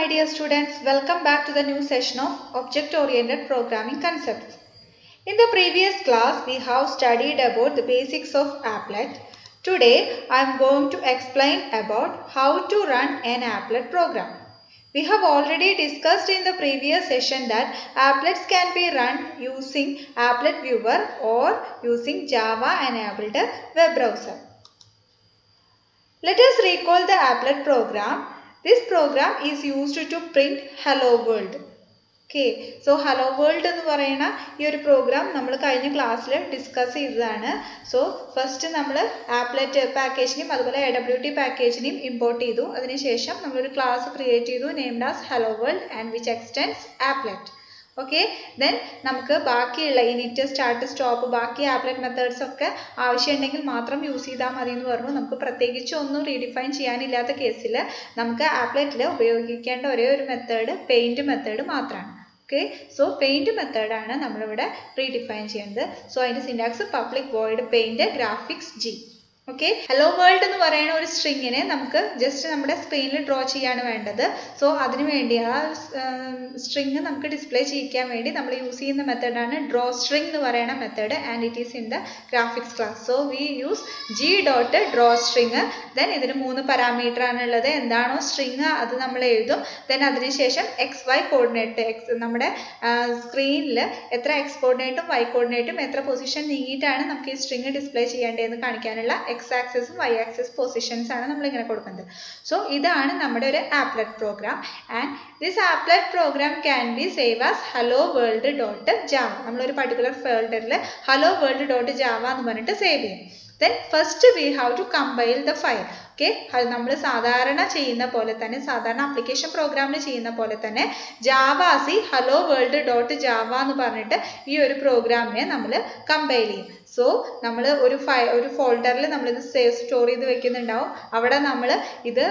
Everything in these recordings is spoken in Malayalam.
my dear students, welcome back to the new session of Object-Oriented Programming Concepts. In the previous class, we have studied about the basics of applet. Today, I am going to explain about how to run an applet program. We have already discussed in the previous session that applets can be run using Applet Viewer or using Java-enabled web browser. Let us recall the applet program. This program is used to print hello world. Okay, so hello world എന്ന് പറയുന്ന ഈ ഒരു പ്രോഗ്രാം നമ്മൾ കഴിഞ്ഞ ക്ലാസ്സിൽ ഡിസ്കസ് ചെയ്തതാണ്. സോ ഫസ്റ്റ് നമ്മൾ ആപ്ലെറ്റ് പാക്കേജിനെയും അതുപോലെ AWT പാക്കേജിനെയും ഇമ്പോർട്ട് ചെയ്തു. അതിനുശേഷം നമ്മളൊരു ക്ലാസ് ക്രിയേറ്റ് ചെയ്തു named as hello world and which extends applet. Okay, then നമുക്ക് ബാക്കിയുള്ള ഇനിറ്റ് സ്റ്റാർട്ട് സ്റ്റോപ്പ് ബാക്കി ആപ്ലെറ്റ് മെത്തേഡ്സ് ഒക്കെ ആവശ്യമുണ്ടെങ്കിൽ മാത്രം യൂസ് ചെയ്താൽ മതി എന്ന് പറഞ്ഞു. നമുക്ക് പ്രത്യേകിച്ച് ഒന്നും റീഡിഫൈൻ ചെയ്യാനില്ലാത്ത കേസിൽ നമുക്ക് ആപ്ലെറ്റിൽ ഉപയോഗിക്കേണ്ട ഒരേ ഒരു മെത്തേഡ് പെയിൻറ് മെത്തേഡ് മാത്രമാണ്. ഓക്കെ, സോ പെയിൻറ് മെത്തേഡാണ് നമ്മളിവിടെ റീഡിഫൈൻ ചെയ്യുന്നത്. സോ അതിൻ്റെ syntax public void paint graphics G. Okay, hello world എന്ന് പറയുന്ന ഒരു സ്ട്രിങ്ങിനെ നമുക്ക് ജസ്റ്റ് നമ്മുടെ സ്ക്രീനിൽ ഡ്രോ ചെയ്യാണ് വേണ്ടത്. സോ അതിന് വേണ്ടി ആ സ്ട്രിങ് നമുക്ക് ഡിസ്പ്ലേ ചെയ്യിക്കാൻ വേണ്ടി നമ്മൾ യൂസ് ചെയ്യുന്ന മെത്തേഡാണ് ഡ്രോ സ്ട്രിങ് എന്ന് പറയുന്ന method and it is in the graphics class. So we use G dot draw string. Then ഇതിന് 3 പാരാമീറ്റർ ആണുള്ളത്. എന്താണോ സ്ട്രിങ് അത് നമ്മൾ എഴുതും. ദെൻ അതിനുശേഷം XY കോർഡിനേറ്റ് നമ്മുടെ സ്ക്രീനിൽ എത്ര X കോർഡിനേറ്റും Y കോർഡിനേറ്റും എത്ര പൊസിഷൻ നീങ്ങിയിട്ടാണ് നമുക്ക് ഈ സ്ട്രിങ് ഡിസ്പ്ലേ ചെയ്യേണ്ടതെന്ന് കാണിക്കാനുള്ള X ആക്സിസും Y ആക്സിസ് പൊസിഷൻസ് ആണ് നമ്മൾ ഇങ്ങനെ കൊടുക്കുന്നത്. സോ ഇതാണ് നമ്മുടെ ഒരു applet program and this applet program can be save as hello world dot Java. നമ്മളൊരു പർട്ടിക്കുലർ ഫോൾഡറിൽ hello world ഡോട്ട് ജാവ എന്ന് പറഞ്ഞിട്ട് സേവ് ചെയ്യും. Then first we have to compile the file. Okay, അത് നമ്മൾ സാധാരണ ചെയ്യുന്ന പോലെ തന്നെ സാധാരണ ആപ്ലിക്കേഷൻ പ്രോഗ്രാമിൽ ചെയ്യുന്ന പോലെ തന്നെ ജാവാസി hello world ഡോട്ട് ജാവ എന്ന് പറഞ്ഞിട്ട് ഈ ഒരു പ്രോഗ്രാമിനെ നമ്മൾ കമ്പൈൽ ചെയ്യും. സോ നമ്മൾ ഒരു ഫോൾഡറിൽ നമ്മളിത് സ്റ്റോർ ചെയ്ത് വെക്കുന്നുണ്ടാവും. അവിടെ നമ്മൾ ഇത്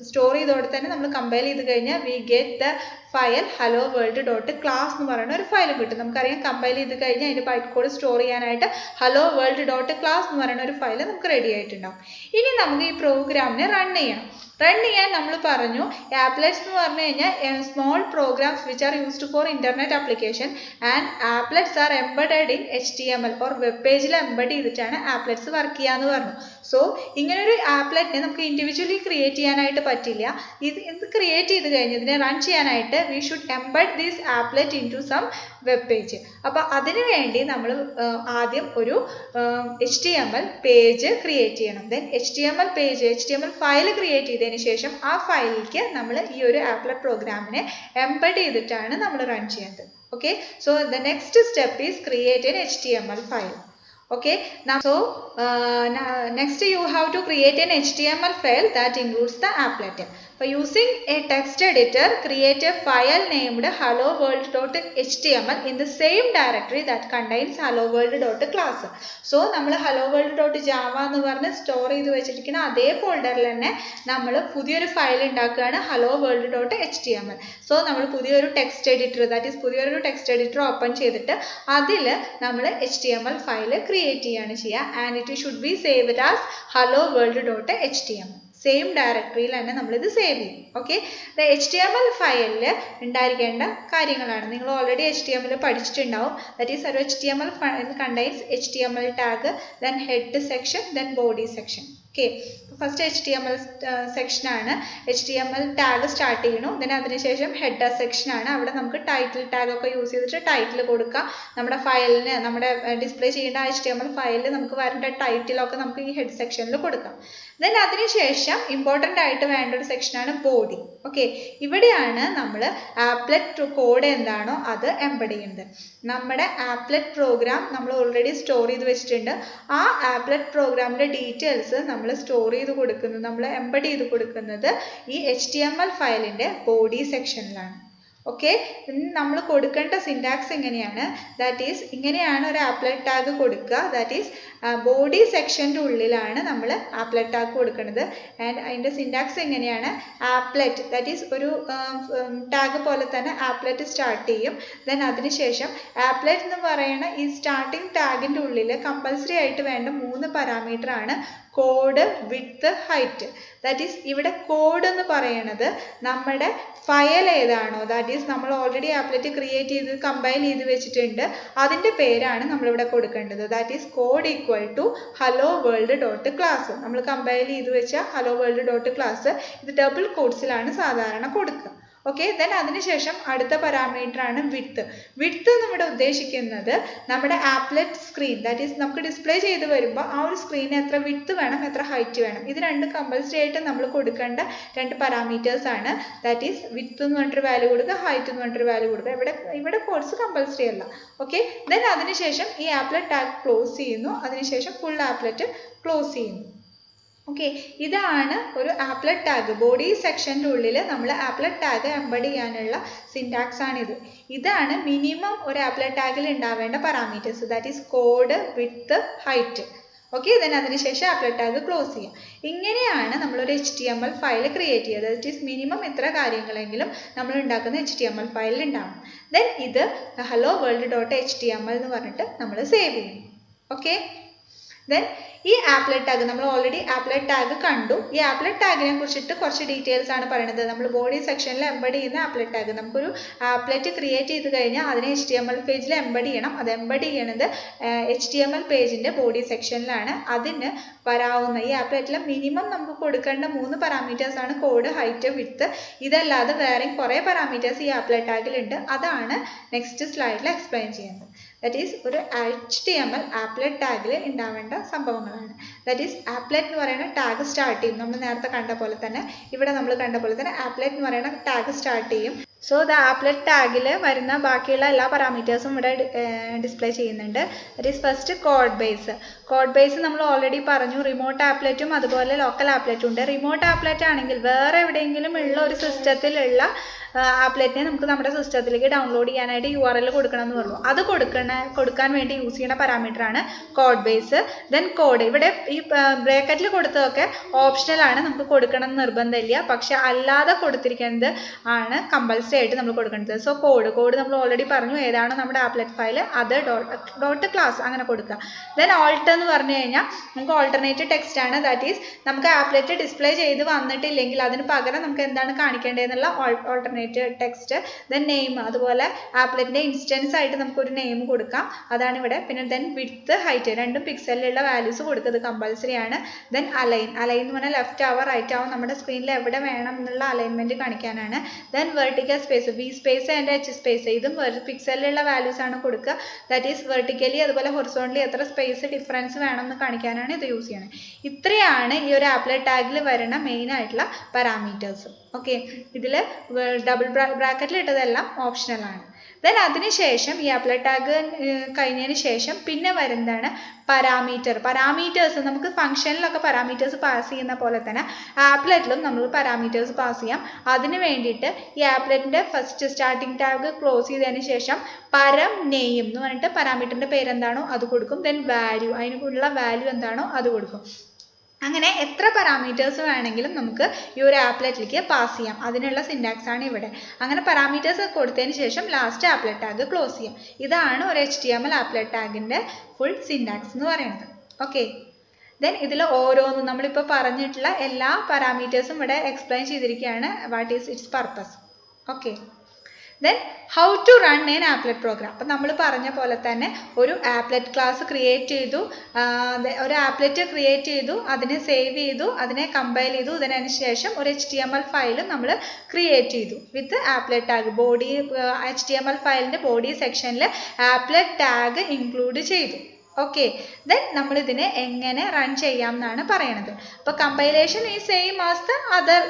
സ്റ്റോർ ചെയ്തോടെ തന്നെ നമ്മൾ കമ്പൈൽ ചെയ്ത് കഴിഞ്ഞാൽ we get the file hello world dot class എന്ന് പറയുന്ന ഒരു ഫയലും കിട്ടും. നമുക്കറിയാം കമ്പൈൽ ചെയ്ത് കഴിഞ്ഞാൽ അതിൻ്റെ ബൈറ്റ് കോഡ് സ്റ്റോർ ചെയ്യാനായിട്ട് hello world ഡോട്ട് ക്ലാസ് എന്ന് പറയുന്ന ഒരു ഫയൽ നമുക്ക് റെഡി ആയിട്ടുണ്ടാവും. ഇനി നമുക്ക് ഈ പ്രോഗ്രാമിനെ റൺ ചെയ്യണം. റൺ ചെയ്യാൻ നമ്മൾ പറഞ്ഞു ആപ്ലെറ്റ്സ് എന്ന് പറഞ്ഞു കഴിഞ്ഞാൽ small programs which are used for internet application and applets are embedded in HTML or web പേജിൽ എംബഡ് ചെയ്തിട്ടാണ് ആപ്ലെറ്റ്സ് വർക്ക് ചെയ്യാന്ന് പറഞ്ഞു. സോ ഇങ്ങനൊരു ആപ്ലെറ്റിനെ നമുക്ക് ഇൻഡിവിജ്വലി ക്രിയേറ്റ് ചെയ്യാനായിട്ട് പറ്റില്ല. ഇത് ക്രിയേറ്റ് ചെയ്ത് കഴിഞ്ഞ് ഇതിനെ റൺ ചെയ്യാനായിട്ട് we should embed this applet into some web page. അപ്പോൾ അതിനു വേണ്ടി നമ്മൾ ആദ്യം ഒരു HTML പേജ് ക്രിയേറ്റ് ചെയ്യണം. ദെൻ HTML ഫയൽ ക്രിയേറ്റ് ചെയ്തതിന് ശേഷം ആ ഫയലിലേക്ക് നമ്മൾ ഈ ഒരു ആപ്ലെറ്റ് പ്രോഗ്രാമിനെ എംബഡ് ചെയ്തിട്ടാണ് നമ്മൾ റൺ ചെയ്യുന്നത്. Okay, so the next step is create an HTML file. Okay, now so next you have to create an HTML file that includes the applet. For using a text editor, create a file named hello world.html in the same directory that contains hello world.class. So നമ്മൾ hello world.java എന്ന് പറഞ്ഞ് സ്റ്റോർ ചെയ്ത് വെച്ചിരിക്കുന്ന അതേ ഫോൾഡറിൽ തന്നെ നമ്മൾ പുതിയൊരു ഫയൽ ഉണ്ടാക്കുകയാണ് hello world.html. സോ നമ്മൾ പുതിയൊരു ടെക്സ്റ്റ് എഡിറ്റർ ഓപ്പൺ ചെയ്തിട്ട് അതിൽ നമ്മൾ HTML ഫയൽ ക്രിയേറ്റ് ചെയ്യാണ് ചെയ്യുക and it should be saved as hello world.html. Same ഡയറക്ടറിയിൽ തന്നെ നമ്മളിത് സേവ് ചെയ്യും. ഓക്കെ, HTML ഫയലിൽ ഉണ്ടായിരിക്കേണ്ട കാര്യങ്ങളാണ് നിങ്ങൾ ഓൾറെഡി HTML പഠിച്ചിട്ടുണ്ടാവും. ദാറ്റ് ഈസ് ഒരു HTML file contains HTML tag, then head section, then body section. Okay, first HTML section ആണ്. HTML ടാഗ് സ്റ്റാർട്ട് ചെയ്യണു. ദെൻ അതിനുശേഷം ഹെഡർ സെക്ഷൻ ആണ്. അവിടെ നമുക്ക് ടൈറ്റിൽ ടാഗ് ഒക്കെ യൂസ് ചെയ്തിട്ട് ടൈറ്റിൽ കൊടുക്കാം. നമ്മുടെ ഫയലിന് നമ്മുടെ ഡിസ്പ്ലേ ചെയ്യേണ്ട HTML ഫയലിൽ നമുക്ക് വരേണ്ട ടൈറ്റിലൊക്കെ നമുക്ക് ഈ ഹെഡ് സെക്ഷനിൽ കൊടുക്കാം. ദെൻ അതിനുശേഷം ഇമ്പോർട്ടൻ്റ് ആയിട്ട് വേണ്ട ഒരു സെക്ഷനാണ് ബോഡി. ഓക്കെ, ഇവിടെയാണ് നമ്മൾ ആപ്ലെറ്റ് കോഡ് എന്താണോ അത് എംബഡ് ചെയ്യുന്നത്. നമ്മുടെ ആപ്ലെറ്റ് പ്രോഗ്രാം നമ്മൾ ഓൾറെഡി സ്റ്റോർ ചെയ്ത് വെച്ചിട്ടുണ്ട്. ആ ആപ്ലെറ്റ് പ്രോഗ്രാമിൻ്റെ ഡീറ്റെയിൽസ് നമ്മൾ സ്റ്റോർ ചെയ്ത് കൊടുക്കുന്നത് നമ്മൾ എംബഡ് ചെയ്ത് കൊടുക്കുന്നത് ഈ HTML ഫയലിൻ്റെ ബോഡി സെക്ഷനിലാണ്. ഓക്കെ, നമ്മൾ കൊടുക്കേണ്ട സിൻടാക്സ് എങ്ങനെയാണ്? ദാറ്റ് ഈസ് ഇങ്ങനെയാണ് ഒരു ആപ്ലെറ്റ് ടാഗ് കൊടുക്കുക. ദാറ്റ് ഈസ് ബോഡി സെക്ഷൻ്റെ ഉള്ളിലാണ് നമ്മൾ ആപ്ലെറ്റ് ടാഗ് കൊടുക്കുന്നത്. ആൻഡ് അതിൻ്റെ സിൻടാക്സ് എങ്ങനെയാണ്, ആപ്ലെറ്റ് ദാറ്റ് ഈസ് ഒരു ടാഗ് പോലെ തന്നെ ആപ്ലെറ്റ് സ്റ്റാർട്ട് ചെയ്യും. ദെൻ അതിനുശേഷം ആപ്ലെറ്റ് എന്ന് പറയുന്ന ഈ സ്റ്റാർട്ടിങ് ടാഗിൻ്റെ ഉള്ളിൽ കമ്പൽസറി ആയിട്ട് വേണ്ട 3 പാരാമീറ്റർ ആണ് code, width, height. That is ഇവിടെ കോഡ് എന്ന് പറയുന്നത് നമ്മുടെ ഫയൽ ഏതാണോ, ദാറ്റ് ഈസ് നമ്മൾ ഓൾറെഡി ആപ്ലെറ്റ് ക്രിയേറ്റ് ചെയ്ത് കമ്പൈൽ ചെയ്ത് വെച്ചിട്ടുണ്ട്, അതിൻ്റെ പേരാണ് നമ്മളിവിടെ കൊടുക്കേണ്ടത്. That is code equal to hello world dot class. നമ്മൾ കമ്പൈൽ ചെയ്ത് വെച്ച ഹലോ വേൾഡ് ഡോട്ട് ക്ലാസ് ഇത് ഡബിൾ കോട്ട്സിലാണ് സാധാരണ കൊടുക്കുക. ഓക്കെ, ദെൻ അതിനുശേഷം അടുത്ത പാരാമീറ്റർ ആണ് വിഡ്ത്ത്. വിഡ്ത്ത് നമ്മുടെ ഉദ്ദേശിക്കുന്നത് നമ്മുടെ ആപ്ലെറ്റ് സ്ക്രീൻ ദാറ്റ് ഈസ് നമുക്ക് ഡിസ്പ്ലേ ചെയ്ത് വരുമ്പോൾ ആ ഒരു സ്ക്രീനിന് എത്ര വിഡ്ത്ത് വേണം, എത്ര ഹൈറ്റ് വേണം, ഇത് രണ്ടും കമ്പൽസറി ആയിട്ട് നമ്മൾ കൊടുക്കേണ്ട 2 പാരാമീറ്റേഴ്സ് ആണ്. ദാറ്റ് ഈസ് വിഡ്ത്ത് എന്ന് പറഞ്ഞിട്ടൊരു വാല്യൂ കൊടുക്കുക, ഹൈറ്റ് എന്ന് പറഞ്ഞിട്ടൊരു വാല്യൂ കൊടുക്കുക. ഇവിടെ കോഡ്സ് കമ്പൽസറി അല്ല. ഓക്കെ, ദെൻ അതിനുശേഷം ഈ ആപ്ലെറ്റ് ടാഗ് ക്ലോസ് ചെയ്യുന്നു, അതിനുശേഷം ഫുൾ ആപ്ലെറ്റ് ക്ലോസ് ചെയ്യുന്നു. ഓക്കെ, ഇതാണ് ഒരു ആപ്ലെറ്റ് ടാഗ്. ബോഡി സെക്ഷൻ്റെ ഉള്ളിൽ നമ്മൾ ആപ്ലെറ്റ് ടാഗ് എംബഡ് ചെയ്യാനുള്ള സിൻടാക്സ് ആണിത്. ഇതാണ് മിനിമം ഒരു ആപ്ലെറ്റ് ടാഗിൽ ഉണ്ടാവേണ്ട parameters. That is code, width, height. Okay, then അതിനുശേഷം ആപ്ലെറ്റ് ടാഗ് ക്ലോസ് ചെയ്യാം. ഇങ്ങനെയാണ് നമ്മളൊരു HTML ഫയൽ ക്രിയേറ്റ് ചെയ്യുക. ദാറ്റ് ഈസ് മിനിമം ഇത്ര കാര്യങ്ങളെങ്കിലും നമ്മൾ ഉണ്ടാക്കുന്ന HTML ഫയലിൽ ഉണ്ടാവണം. ദെൻ ഇത് ഹലോ വേൾഡ് ഡോട്ട് HTML എന്ന് പറഞ്ഞിട്ട് നമ്മൾ സേവ് ചെയ്യും. ഓക്കെ, ദെൻ ഈ ആപ്ലെറ്റ് ടാഗ് നമ്മൾ ഓൾറെഡി ആപ്ലെറ്റ് ടാഗ് കണ്ടു. ഈ ആപ്ലെറ്റ് ടാഗിനെ കുറിച്ചിട്ട് കുറച്ച് ഡീറ്റെയിൽസ് ആണ് പറയുന്നത്. നമ്മൾ ബോഡി സെക്ഷനിൽ എംബഡ് ചെയ്യുന്ന ആപ്ലെറ്റ് ടാഗ്, നമുക്കൊരു ആപ്ലെറ്റ് ക്രിയേറ്റ് ചെയ്ത് കഴിഞ്ഞാൽ അതിനെ HTML പേജിൽ എംബഡ് ചെയ്യണം. അത് എംബഡ് ചെയ്യണത് HTML പേജിൻ്റെ ബോഡി സെക്ഷനിലാണ്. അതിന് വരാവുന്ന ഈ ആപ്ലെറ്റിലെ മിനിമം നമുക്ക് കൊടുക്കേണ്ട 3 പാരാമീറ്റേഴ്സ് ആണ് കോഡ്, ഹൈറ്റ്, വിഡ്ത്ത്. ഇതല്ലാതെ വേറെയും കുറേ പാരാമീറ്റേഴ്സ് ഈ ആപ്ലെറ്റ് ടാഗിലുണ്ട്. അതാണ് നെക്സ്റ്റ് സ്ലൈഡിൽ എക്സ്പ്ലെയിൻ ചെയ്യുന്നത്. ദാറ്റ് ഈസ് ഒരു HTML ആപ്ലെറ്റ് ടാഗിൽ ഉണ്ടാവേണ്ട സംഭവങ്ങളാണ്. ദാറ്റ് ഈസ് ആപ്ലെറ്റ് എന്ന് പറയുന്ന ടാഗ് സ്റ്റാർട്ട് ചെയ്യും. നമ്മൾ നേരത്തെ കണ്ട പോലെ തന്നെ, ഇവിടെ നമ്മൾ കണ്ട പോലെ തന്നെ ആപ്ലെറ്റ് എന്ന് പറയുന്ന ടാഗ് സ്റ്റാർട്ട് ചെയ്യും. സോ ദ ആപ്ലെറ്റ് ടാഗിൽ വരുന്ന ബാക്കിയുള്ള എല്ലാ പാരാമീറ്റേഴ്സും ഇവിടെ ഡിസ്പ്ലേ ചെയ്യുന്നുണ്ട്. That is first code base. Code base നമ്മൾ ഓൾറെഡി പറഞ്ഞു, റിമോട്ട് ആപ്ലെറ്റും അതുപോലെ ലോക്കൽ ആപ്ലെറ്റും ഉണ്ട്. റിമോട്ട് ആപ്ലെറ്റ് ആണെങ്കിൽ വേറെ എവിടെയെങ്കിലും ഉള്ള ഒരു സിസ്റ്റത്തിലുള്ള ആപ്ലെറ്റിനെ നമുക്ക് നമ്മുടെ സിസ്റ്റത്തിലേക്ക് ഡൗൺലോഡ് ചെയ്യാനായിട്ട് URL കൊടുക്കണം എന്ന് പറഞ്ഞു. അത് കൊടുക്കാൻ വേണ്ടി യൂസ് ചെയ്യുന്ന പാരാമീറ്റർ ആണ് കോഡ് ബേസ്. ദെൻ കോഡ്, ഇവിടെ ഈ ബ്രാക്കറ്റിൽ കൊടുത്തതൊക്കെ ഓപ്ഷണൽ ആണ്, നമുക്ക് കൊടുക്കണം എന്ന് നിർബന്ധമില്ല. പക്ഷെ അല്ലാതെ കൊടുത്തിരിക്കുന്നത് ആണ് കമ്പൽസറി ആയിട്ട് നമ്മൾ കൊടുക്കേണ്ടത്. സോ കോഡ് നമ്മൾ ഓൾറെഡി പറഞ്ഞു, ഏതാണോ നമ്മുടെ ആപ്ലെറ്റ് ഫയൽ അത് ഡോട്ട് ക്ലാസ് അങ്ങനെ കൊടുക്കുക. ദെൻ ഓൾട്ട് എന്ന് പറഞ്ഞു കഴിഞ്ഞാൽ നമുക്ക് ഓൾട്ടർനേറ്റീവ് ടെക്സ്റ്റ് ആണ്. ദാറ്റ് ഈസ് നമുക്ക് ആപ്ലെറ്റ് ഡിസ്പ്ലേ ചെയ്ത് വന്നിട്ടില്ലെങ്കിൽ അതിന് പകരം നമുക്ക് എന്താണ് കാണിക്കേണ്ടതെന്നുള്ള ഓൾട്ടർനേറ്റീവ് ടെക്സ്റ്റ്. ദെൻ നെയിം, അതുപോലെ ആപ്ലെറ്റിന്റെ ഇൻസ്റ്റൻസ് ആയിട്ട് നമുക്കൊരു നെയിം കൊടുക്കാം, അതാണ് ഇവിടെ. പിന്നെ ദെൻ വിഡ്ത്ത്, ഹൈറ്റ് രണ്ടും പിക്സലിലുള്ള വാല്യൂസ് കൊടുക്കുന്നത് കമ്പൽസറി ആണ്. ദെൻ അലൈൻ എന്ന് പറഞ്ഞാൽ ലെഫ്റ്റ് ആവോ റൈറ്റ് ആവോ നമ്മുടെ സ്ക്രീനിൽ എവിടെ വേണം എന്നുള്ള അലൈൻമെന്റ് കാണിക്കാനാണ്. Then vertical space, V space and H space, ഇതും പിക്സലിലുള്ള വാല്യൂസ് ആണ് കൊടുക്കുക. ദാറ്റ് ഈസ് വെർട്ടിക്കലി അതുപോലെ ഹൊറിസോണ്ടലി എത്ര സ്പേസ് ഡിഫറൻസ് വേണം എന്ന് കാണിക്കാനാണ് ഇത് യൂസ് ചെയ്യുന്നത്. ഇത്രയാണ് ഈ ഒരു ആപ്ലെറ്റ് ടാഗിൽ വരുന്ന മെയിൻ ആയിട്ടുള്ള പാരാമീറ്റേഴ്സ്. ഓക്കെ, ഇതിൽ ഡബിൾ ബ്രാക്കറ്റിൽ ഇട്ടതെല്ലാം ഓപ്ഷണൽ ആണ്. ദെൻ അതിനുശേഷം ഈ ആപ്ലെറ്റ് ടാഗ് കഴിഞ്ഞതിന് ശേഷം പിന്നെ വരുന്നതാണ് പാരാമീറ്റേഴ്സ്. നമുക്ക് ഫംഗ്ഷനിലൊക്കെ പാരാമീറ്റേഴ്സ് പാസ് ചെയ്യുന്ന പോലെ തന്നെ ആപ്ലെറ്റിലും നമ്മൾ പാരാമീറ്റേഴ്സ് പാസ് ചെയ്യാം. അതിന് വേണ്ടിയിട്ട് ഈ ആപ്ലെറ്റിന്റെ ഫസ്റ്റ് സ്റ്റാർട്ടിംഗ് ടാഗ് ക്ലോസ് ചെയ്തതിന് ശേഷം പരം നെയിം എന്ന് പറഞ്ഞിട്ട് പാരാമീറ്ററിന്റെ പേരെന്താണോ അത് കൊടുക്കും. ദെൻ വാല്യൂ, അതിനുള്ള വാല്യൂ എന്താണോ അത് കൊടുക്കും. അങ്ങനെ എത്ര പാരാമീറ്റേഴ്സ് വേണമെങ്കിലും നമുക്ക് ഈ ഒരു ആപ്ലെറ്റിലേക്ക് പാസ് ചെയ്യാം. അതിനുള്ള സിൻടാക്സ് ആണ് ഇവിടെ. അങ്ങനെ പാരാമീറ്റേഴ്സ് കൊടുത്തതിന് ശേഷം ലാസ്റ്റ് ആപ്ലെറ്റ് ടാഗ് ക്ലോസ് ചെയ്യാം. ഇതാണ് ഒരു HTML ആപ്ലെറ്റ് ടാഗിന്റെ ഫുൾ സിൻടാക്സ് എന്ന് പറയുന്നത്. ഓക്കെ, ദെൻ ഇതിൽ ഓരോന്നും നമ്മളിപ്പോൾ പറഞ്ഞിട്ടുള്ള എല്ലാ പാരാമീറ്റേഴ്സും ഇവിടെ എക്സ്പ്ലെയിൻ ചെയ്തിരിക്കുകയാണ്. What is its purpose. Okay, then how to run an applet program. അപ്പം നമ്മൾ പറഞ്ഞ പോലെ തന്നെ ഒരു ആപ്ലെറ്റ് ക്ലാസ് ക്രിയേറ്റ് ചെയ്തു, ഒരു ആപ്ലെറ്റ് ക്രിയേറ്റ് ചെയ്തു, അതിനെ സേവ് ചെയ്തു, അതിനെ കമ്പൈൽ ചെയ്തു. ഇതിനു ശേഷം ഒരു HTML ഫയലും നമ്മൾ ക്രിയേറ്റ് ചെയ്തു with applet tag. Body HTML ഫയലിൻ്റെ ബോഡി സെക്ഷനിൽ ആപ്ലെറ്റ് ടാഗ് ഇൻക്ലൂഡ് ചെയ്തു. ഓക്കെ, ദെൻ നമ്മൾ ഇതിനെ എങ്ങനെ റൺ ചെയ്യാം എന്നാണ് പറയണത്. അപ്പോൾ കമ്പൈലേഷൻ ഈ same as the other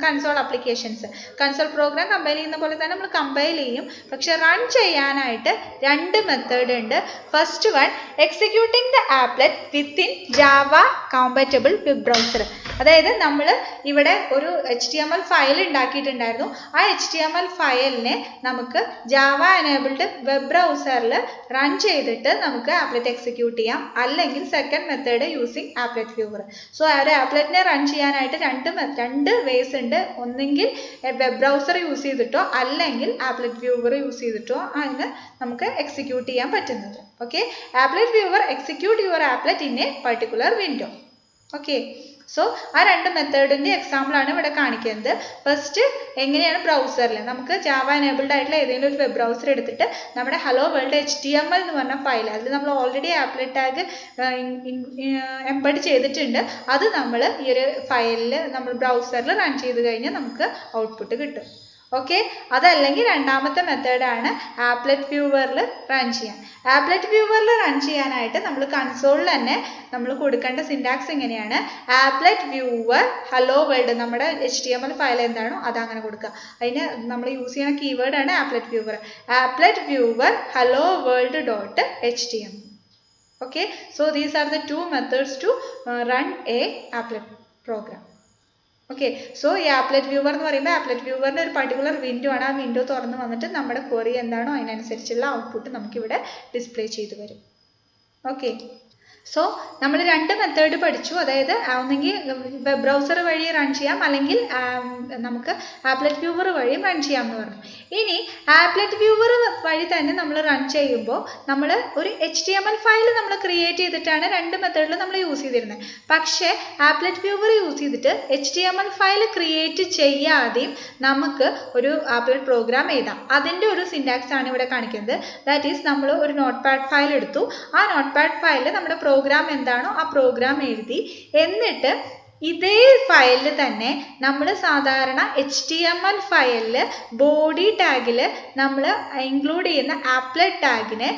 console applications. Console program compile ചെയ്യുന്ന പോലെ തന്നെ നമ്മൾ കമ്പൈൽ ചെയ്യും. പക്ഷെ റൺ ചെയ്യാനായിട്ട് 2 മെത്തേഡ് ഉണ്ട്. First one, executing the applet within Java compatible web browser. അതായത് നമ്മൾ ഇവിടെ ഒരു HTML ഫയൽ ഉണ്ടാക്കിയിട്ടുണ്ടായിരുന്നു. ആ HTML ഫയലിനെ നമുക്ക് ജാവ എനേബിൾഡ് വെബ് ബ്രൗസറിൽ റൺ ചെയ്തിട്ട് നമുക്ക് ആപ്ലെറ്റ് എക്സിക്യൂട്ട് ചെയ്യാം, അല്ലെങ്കിൽ second method using applet viewer. So ഒരു ആപ്ലെറ്റിനെ റൺ ചെയ്യാനായിട്ട് രണ്ട് വേസ് ഉണ്ട്. ഒന്നെങ്കിൽ വെബ് ബ്രൗസർ യൂസ് ചെയ്തിട്ടോ അല്ലെങ്കിൽ ആപ്ലെറ്റ് വ്യൂവർ യൂസ് ചെയ്തിട്ടോ അതിന് നമുക്ക് എക്സിക്യൂട്ട് ചെയ്യാൻ പറ്റുന്നത്. Okay, applet viewer execute your applet in A particular window. Okay, so ആ രണ്ട് മെത്തേഡിന്റെ എക്സാമ്പിൾ ആണ് ഇവിടെ കാണിക്കുന്നത്. ഫസ്റ്റ് എങ്ങനെയാണ് ബ്രൗസറിൽ നമുക്ക് ജാവ എനേബിൾഡ് ആയിട്ടുള്ള ഏതെങ്കിലും ഒരു വെബ് ബ്രൗസർ എടുത്തിട്ട് നമ്മുടെ ഹലോ വേൾഡ് HTML എന്ന് പറഞ്ഞ ഫയൽ, അതിൽ നമ്മൾ ഓൾറെഡി ആപ്ലെറ്റ് ടാഗ് എംബഡ് ചെയ്തിട്ടുണ്ട്, അത് നമ്മൾ ഈ ഒരു ഫയലിൽ നമ്മൾ ബ്രൗസറിൽ റൺ ചെയ്ത് കഴിഞ്ഞാൽ നമുക്ക് ഔട്ട്പുട്ട് കിട്ടും. ഓക്കെ, അതല്ലെങ്കിൽ രണ്ടാമത്തെ മെത്തേഡാണ് ആപ്ലെറ്റ് വ്യൂവറിൽ റൺ ചെയ്യാൻ. ആപ്ലെറ്റ് വ്യൂവറിൽ റൺ ചെയ്യാനായിട്ട് നമ്മൾ കൺസോളിൽ തന്നെ നമ്മൾ കൊടുക്കേണ്ട സിൻടാക്സ് എങ്ങനെയാണ്, ആപ്ലെറ്റ് വ്യൂവർ ഹലോ വേൾഡ്, നമ്മുടെ HTML ഫയൽ എന്താണോ അതങ്ങനെ കൊടുക്കുക. അതിന് നമ്മൾ യൂസ് ചെയ്യുന്ന കീവേഡാണ് applet viewer. Applet viewer hello world dot HTML. Okay, so these are the two methods to run a applet program. Okay, so ഈ ആപ്ലെറ്റ് വ്യൂവർ എന്ന് പറയുമ്പോൾ ആപ്ലെറ്റ് വ്യൂവറിൻ്റെ ഒരു പർട്ടിക്കുലർ വിൻഡോ ആണ്. ആ വിൻഡോ തുറന്ന് വന്നിട്ട് നമ്മുടെ ക്വറി എന്താണോ അതിനനുസരിച്ചുള്ള ഔട്ട്പുട്ട് നമുക്കിവിടെ ഡിസ്പ്ലേ ചെയ്ത് വരും. ഓക്കെ, സോ നമ്മൾ രണ്ട് മെത്തേഡ് പഠിച്ചു. അതായത് ഒന്നെങ്കിൽ വെബ് ബ്രൗസർ വഴി റൺ ചെയ്യാം, അല്ലെങ്കിൽ നമുക്ക് ആപ്ലെറ്റ് വ്യൂവർ വഴിയും റൺ ചെയ്യാം എന്ന് പറഞ്ഞു. ഇനി ആപ്ലെറ്റ് വ്യൂവർ വഴി തന്നെ നമ്മൾ റൺ ചെയ്യുമ്പോൾ നമ്മൾ ഒരു HTML ഫയൽ നമ്മൾ ക്രിയേറ്റ് ചെയ്തിട്ടാണ് രണ്ട് മെത്തേഡിൽ നമ്മൾ യൂസ് ചെയ്തിരുന്നത്. പക്ഷേ ആപ്ലെറ്റ് വ്യൂവർ യൂസ് ചെയ്തിട്ട് HTML ഫയൽ ക്രിയേറ്റ് ചെയ്യാതെയും നമുക്ക് ഒരു ആപ്ലെറ്റ് പ്രോഗ്രാം എഴുതാം. അതിൻ്റെ ഒരു സിൻടാക്സ് ആണ് ഇവിടെ കാണിക്കുന്നത്. ദാറ്റ് ഈസ് നമ്മൾ ഒരു നോട്ട് പാഡ് ഫയൽ എടുത്തു, ആ നോട്ട് പാഡ് ഫയലിൽ നമ്മുടെ പ്രോഗ്രാം എന്താണോ ആ പ്രോഗ്രാം എഴുതി, എന്നിട്ട് ഇതേ ഫയലിൽ തന്നെ നമ്മൾ സാധാരണ HTML ഫയലിൽ ബോഡി ടാഗിൽ നമ്മൾ ഇൻക്ലൂഡ് ചെയ്യുന്ന ആപ്ലെറ്റ് ടാഗിനെ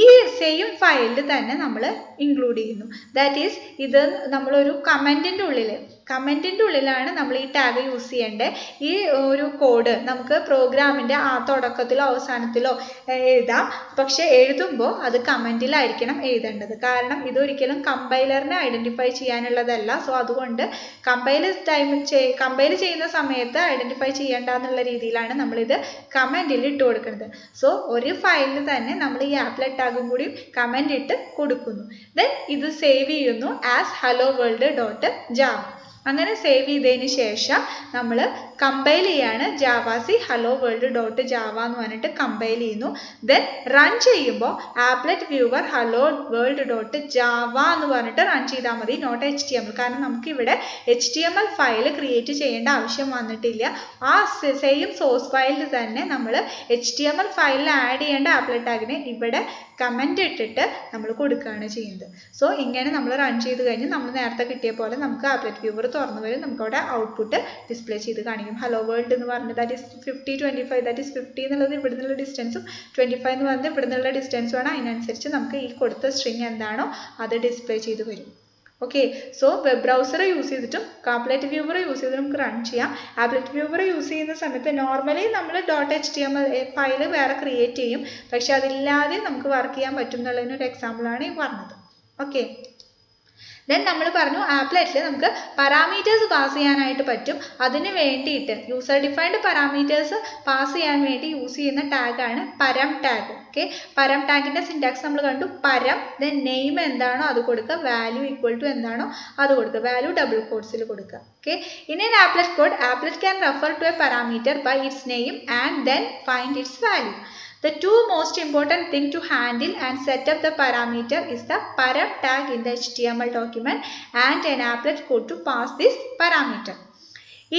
ഈ സെയിം ഫയലിൽ തന്നെ നമ്മൾ ഇൻക്ലൂഡ് ചെയ്യുന്നു. ദാറ്റ് ഈസ് ഇത് നമ്മളൊരു കമൻറ്റിൻ്റെ ഉള്ളിലാണ് നമ്മൾ ഈ ടാഗ് യൂസ് ചെയ്യേണ്ടത്. ഈ ഒരു കോഡ് നമുക്ക് പ്രോഗ്രാമിൻ്റെ തുടക്കത്തിലോ അവസാനത്തിലോ എഴുതാം, പക്ഷെ എഴുതുമ്പോൾ അത് കമൻറ്റിലായിരിക്കണം എഴുതേണ്ടത്. കാരണം ഇതൊരിക്കലും കമ്പൈലറിനെ ഐഡൻറ്റിഫൈ ചെയ്യാനുള്ളതല്ല. സോ അതുകൊണ്ട് കമ്പൈൽ ചെയ്യുന്ന സമയത്ത് ഐഡൻറ്റിഫൈ ചെയ്യേണ്ടെന്നുള്ള രീതിയിലാണ് നമ്മളിത് കമൻറ്റിൽ ഇട്ട് കൊടുക്കുന്നത്. സോ ഒരു ഫയലിൽ തന്നെ നമ്മൾ ഈ ആപ്ലെറ്റ് ടാഗും കൂടി കമൻറ്റ് ഇട്ട് കൊടുക്കുന്നു. ദെൻ ഇത് സേവ് ചെയ്യുന്നു as hello world dot Java. അങ്ങനെ സേവ് ചെയ്തതിന് ശേഷം നമ്മൾ കമ്പൈൽ ചെയ്യാണ് ജാവാസി ഹലോ വേൾഡ് ഡോട്ട് ജാവ എന്ന് പറഞ്ഞിട്ട് കമ്പൈൽ ചെയ്യുന്നു. ദെൻ റൺ ചെയ്യുമ്പോൾ applet viewer hello world dot Java എന്ന് പറഞ്ഞിട്ട് റൺ ചെയ്താൽ മതി, നോട്ട് HTML. കാരണം നമുക്കിവിടെ HTML ഫയൽ ക്രിയേറ്റ് ചെയ്യേണ്ട ആവശ്യം വന്നിട്ടില്ല. ആ സെയിം സോഴ്സ് ഫയലിൽ തന്നെ നമ്മൾ HTML ഫയലിൽ ആഡ് ചെയ്യേണ്ട ആപ്ലെറ്റ് ടാഗിനെ ഇവിടെ കമൻറ്റ് ഇട്ടിട്ട് നമ്മൾ കൊടുക്കുകയാണ് ചെയ്യുന്നത്. സോ ഇങ്ങനെ നമ്മൾ റൺ ചെയ്ത് കഴിഞ്ഞ് നമ്മൾ നേരത്തെ കിട്ടിയ പോലെ നമുക്ക് ആപ്ലെറ്റ് വ്യൂവർ തുറന്നു വരും. നമുക്കവിടെ ഔട്ട്പുട്ട് ഡിസ്പ്ലേ ചെയ്ത് കാണിക്കും. ഹലോ വേൾഡ് എന്ന് പറഞ്ഞത് ദാറ്റ് ഈസ് 50-25, ദാറ്റ് ഈസ് 50 എന്നുള്ളത് ഇവിടെ നിന്നുള്ള ഡിസ്റ്റൻസും 25 എന്ന് പറയുന്നത് ഇവിടെ നിന്നുള്ള ഡിസ്റ്റൻസുമാണ്. അതിനനുസരിച്ച് നമുക്ക് ഈ കൊടുത്ത സ്ട്രിങ് എന്താണോ അത് ഡിസ്പ്ലേ ചെയ്ത് വരും. Okay, so web browser use ചെയ്തിട്ടും ആപ്ലെറ്റ് വ്യൂവർ യൂസ് ചെയ്തിട്ടും നമുക്ക് റൺ ചെയ്യാം. ആപ്ലെറ്റ് വ്യൂവർ യൂസ് ചെയ്യുന്ന സമയത്ത് നോർമലി നമ്മൾ .html ഫയൽ വേറെ ക്രിയേറ്റ് ചെയ്യും, പക്ഷെ അതില്ലാതെ നമുക്ക് വർക്ക് ചെയ്യാൻ പറ്റും എന്നുള്ളതിനൊരു എക്സാമ്പിളാണ് ഈ പറഞ്ഞത്. ഓക്കെ, ദെൻ നമ്മൾ പറഞ്ഞു ആപ്ലെറ്റിൽ നമുക്ക് പാരാമീറ്റേഴ്സ് പാസ് ചെയ്യാനായിട്ട് പറ്റും. അതിന് വേണ്ടിയിട്ട് യൂസർ ഡിഫൈൻഡ് പാരാമീറ്റേഴ്സ് പാസ് ചെയ്യാൻ വേണ്ടി യൂസ് ചെയ്യുന്ന ടാഗാണ് പരം ടാഗ്. ഓക്കെ, പരം ടാഗിൻ്റെ സിൻടാക്സ് നമ്മൾ കണ്ടു. പരം, ദെൻ നെയിം എന്താണോ അത് കൊടുക്കുക, വാല്യൂ ഈക്വൽ ടു എന്താണോ അത് കൊടുക്കുക, വാല്യൂ ഡബിൾ കോട്ട്സിൽ കൊടുക്കുക. Okay, in an applet code, applet can refer to a parameter by its name and then find its value. The two most important thing to handle and set up the parameter is the param tag in the HTML document and an applet code to pass this parameter.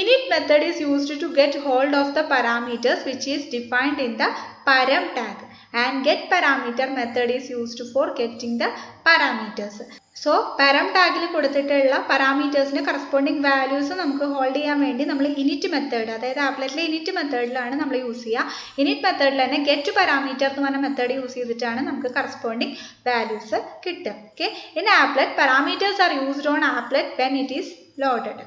Init method is used to get hold of the parameters which is defined in the param tag, and get parameter method is used for getting the parameters. So പാരം ടാഗിൽ കൊടുത്തിട്ടുള്ള പാരാമീറ്റേഴ്സിന് കറസ്പോണ്ടിങ് വാല്യൂസ് നമുക്ക് ഹോൾഡ് ചെയ്യാൻ വേണ്ടി നമ്മൾ ഇനിറ്റ് മെത്തേഡ്, അതായത് ആപ്ലെറ്റിലെ ഇനിറ്റ് മെത്തേഡിലാണ് നമ്മൾ യൂസ് ചെയ്യുക. ഇനിറ്റ് മെത്തേഡിൽ തന്നെ ഗെറ്റ് പാരാമീറ്റർ എന്ന് പറഞ്ഞ മെത്തേഡ് യൂസ് ചെയ്തിട്ടാണ് നമുക്ക് കറസ്പോണ്ടിങ് വാല്യൂസ് കിട്ടുക. Okay, in applet parameters are used on applet when it is loaded.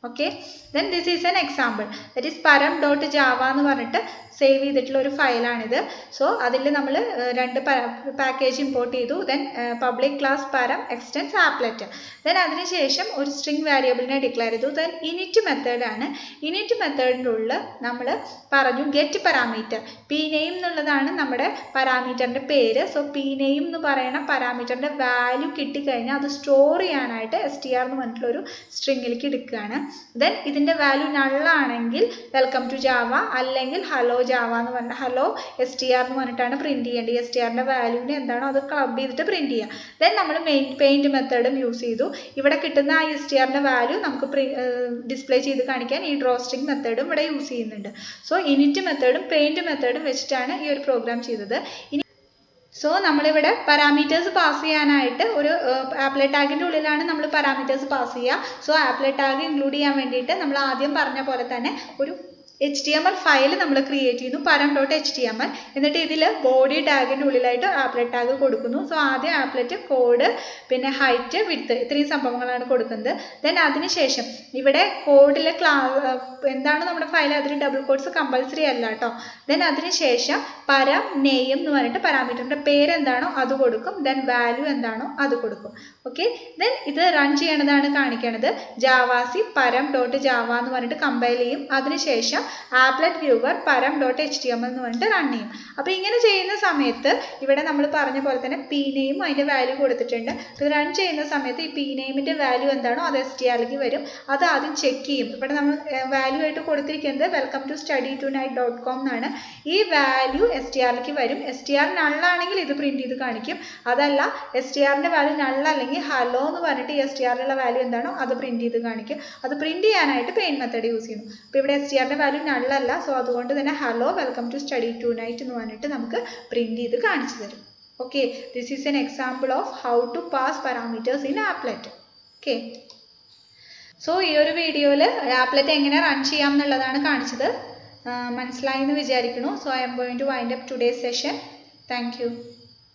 Okay, then this is an example, that is param.java എന്ന് പറഞ്ഞിട്ട് സേവ് ചെയ്തിട്ടുള്ള ഒരു ഫയലാണിത്. സോ അതിൽ നമ്മൾ രണ്ട് പാക്കേജ് ഇമ്പോർട്ട് ചെയ്തു. Then public class param extends applet. Then അതിനുശേഷം ഒരു സ്ട്രിംഗ് വാരിയബിളിനെ ഡിക്ലെയർ ചെയ്തു. ദെൻ ഇനിറ്റ് മെത്തേഡാണ്. ഇനിറ്റ് മെത്തേഡിൻ്റെ ഉള്ളിൽ നമ്മൾ പറഞ്ഞു ഗെറ്റ് പാരാമീറ്റർ. പി നെയിം എന്നുള്ളതാണ് നമ്മുടെ പാരാമീറ്ററിൻ്റെ പേര്. സോ പി നെയിം എന്ന് പറയുന്ന പാരാമീറ്ററിൻ്റെ വാല്യൂ കിട്ടിക്കഴിഞ്ഞാൽ അത് സ്റ്റോർ ചെയ്യാനായിട്ട് str എന്ന് പറഞ്ഞിട്ടുള്ള ഒരു സ്ട്രിങ്ങിലേക്ക് എടുക്കുകയാണ്. ദെൻ ഇതിൻ്റെ വാല്യൂ നള്ളാണെങ്കിൽ വെൽക്കം ടു ജാവ, അല്ലെങ്കിൽ ഹലോ ജാവ എന്ന് പറഞ്ഞാൽ ഹലോ str എന്ന് പറഞ്ഞിട്ടാണ് പ്രിന്റ് ചെയ്യേണ്ടത്. str-ന്റെ വാല്യൂവിന് എന്താണോ അത് ക്ലബ് ചെയ്തിട്ട് പ്രിന്റ് ചെയ്യുക. ദെൻ നമ്മൾ പെയിന്റ് മെത്തേഡും യൂസ് ചെയ്തു. ഇവിടെ കിട്ടുന്ന ആ str-ന്റെ വാല്യൂ നമുക്ക് ഡിസ്പ്ലേ ചെയ്ത് കാണിക്കാൻ ഈ ഡ്രോ സ്ട്രിംഗ് മെത്തേഡും ഇവിടെ യൂസ് ചെയ്യുന്നുണ്ട്. സോ ഇനിറ്റ് മെത്തേഡും പെയിന്റ് മെത്തേഡും വെച്ചിട്ടാണ് ഈ ഒരു പ്രോഗ്രാം ചെയ്തത്. സോ നമ്മളിവിടെ പാരാമീറ്റേഴ്സ് പാസ് ചെയ്യാനായിട്ട് ഒരു ആപ്ലെറ്റ് ടാഗിൻ്റെ ഉള്ളിലാണ് നമ്മൾ പാരാമീറ്റേഴ്സ് പാസ് ചെയ്യുക. സോ ആപ്ലെറ്റ് ടാഗ് ഇൻക്ലൂഡ് ചെയ്യാൻ വേണ്ടിയിട്ട് നമ്മൾ ആദ്യം പറഞ്ഞ പോലെ തന്നെ ഒരു HTML ഫയൽ നമ്മൾ ക്രിയേറ്റ് ചെയ്യുന്നു, param.html. എന്നിട്ട് ഇതിൽ ബോഡി ടാഗിൻ്റെ ഉള്ളിലായിട്ട് ആപ്ലെറ്റ് ടാഗ് കൊടുക്കുന്നു. സോ ആദ്യം ആപ്ലെറ്റ് കോഡ്, പിന്നെ ഹൈറ്റ്, വിഡ്ത്ത്, ഇത്രയും സംഭവങ്ങളാണ് കൊടുക്കുന്നത്. ദെൻ അതിനുശേഷം ഇവിടെ കോഡിലെ എന്താണ് നമ്മുടെ ഫയൽ, അതിൽ ഡബിൾ കോഡ്സ് കമ്പൽസറി അല്ല കേട്ടോ. ദെൻ അതിനുശേഷം param name എന്ന് പറഞ്ഞിട്ട് പാരാമീറ്ററിൻ്റെ പേര് എന്താണോ അത് കൊടുക്കും. ദെൻ വാല്യൂ എന്താണോ അത് കൊടുക്കും. ഓക്കെ, ദെൻ ഇത് റൺ ചെയ്യണതാണ് കാണിക്കണത്. ജാവാസി param.java എന്ന് പറഞ്ഞിട്ട് കമ്പൈൽ ചെയ്യും. അതിനുശേഷം ആപ്ലെറ്റ് വ്യൂവർ param.html എന്ന് പറഞ്ഞിട്ട് റൺ ചെയ്യും. അപ്പോൾ ഇങ്ങനെ ചെയ്യുന്ന സമയത്ത് ഇവിടെ നമ്മൾ പറഞ്ഞ പോലെ തന്നെ പി നെയിം അതിൻ്റെ വാല്യൂ കൊടുത്തിട്ടുണ്ട്. ഇത് റൺ ചെയ്യുന്ന സമയത്ത് ഈ പി നെയിമിൻ്റെ വാല്യൂ എന്താണോ അത് str-ലേക്ക് വരും. അത് ആദ്യം ചെക്ക് ചെയ്യും. ഇവിടെ നമ്മൾ വാല്യൂ ആയിട്ട് കൊടുത്തിരിക്കുന്നത് വെൽക്കം ടു studytonight.com എന്നാണ്. ഈ വാല്യൂ str-ലേക്ക് വരും. str നള്ളാണെങ്കിൽ ഇത് പ്രിന്റ് ചെയ്ത് കാണിക്കും. അതല്ല str-ന്റെ വാല്യൂ നള്ളല്ലെങ്കിൽ ഹലോ എന്ന് പറഞ്ഞിട്ട് ഈ str-ലുള്ള വാല്യൂ എന്താണോ അത് പ്രിന്റ് ചെയ്ത് കാണിക്കും. അത് പ്രിന്റ് ചെയ്യാനായിട്ട് പെയിന്റ് മെത്തേഡ് യൂസ് ചെയ്യുന്നു. അപ്പോൾ ഇവിടെ str-ന്റെ വാല്യൂ നള്ളല്ല. സോ അതുകൊണ്ട് തന്നെ ഹലോ വെൽക്കം ടു studytonight എന്ന് പറഞ്ഞിട്ട് നമുക്ക് പ്രിന്റ് ചെയ്ത് കാണിച്ചു തരും. Okay, this is an example of how to pass parameters in applet. Okay, so ഈ ഒരു വീഡിയോയിൽ ആപ്ലെറ്റ് എങ്ങനെ റൺ ചെയ്യാം എന്നുള്ളതാണ് കാണിച്ചത്. മനസ്സിലായി എന്ന് വിചാരിക്കുന്നു. So I'm going to wind up today's session. Thank U.